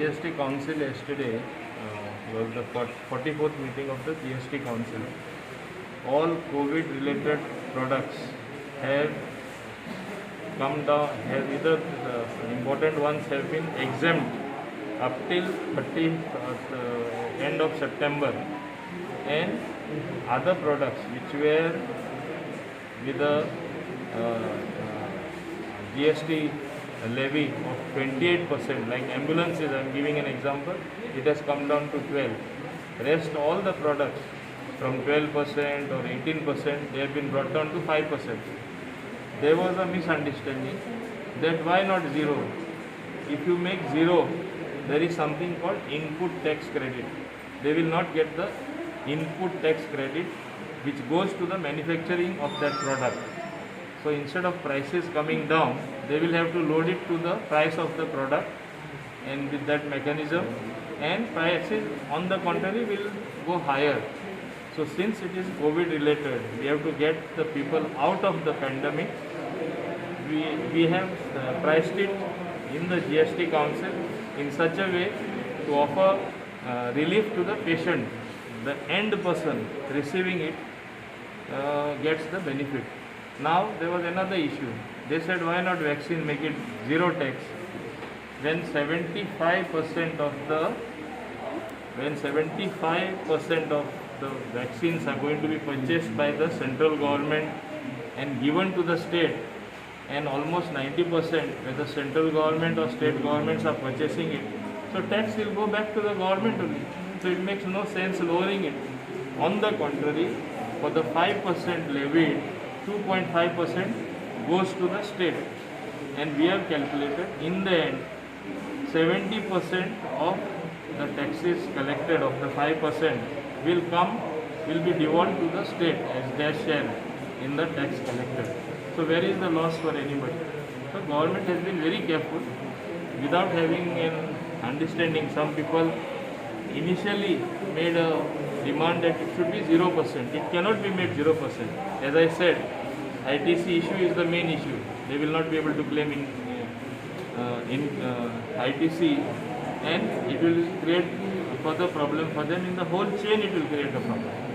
GST Council yesterday was the 44th meeting of the GST Council. All COVID related products have come down, have either important ones have been exempt up till 30th end of September, and other products which were with a GST levy of 28%, like ambulances, I am giving an example, it has come down to 12. Rest all the products from 12% or 18%, they have been brought down to 5%. There was a misunderstanding that why not zero? If you make zero, there is something called input tax credit. They will not get the input tax credit which goes to the manufacturing of that product. So instead of prices coming down, they will have to load it to the price of the product, and with that mechanism, and prices on the contrary will go higher. So since it is COVID related, we have to get the people out of the pandemic. We have priced it in the GST Council in such a way to offer relief to the patient. The end person receiving it gets the benefit. Now there was another issue. They said why not vaccine, make it zero tax. When 75% of the vaccines are going to be purchased by the central government and given to the state, and almost 90% where the central government or state governments are purchasing it, so tax will go back to the government only. So it makes no sense lowering it. On the contrary, for the 5% levied, 2.5% goes to the state, and we have calculated in the end 70% of the taxes collected of the 5% will be devolved to the state as their share in the tax collected. So where is the loss for anybody? So government has been very careful without having an understanding. Some people initially made a demand that it should be 0%. It cannot be made 0%. As I said, ITC issue is the main issue. They will not be able to claim in ITC, and it will create further problem for them. In the whole chain it will create a problem.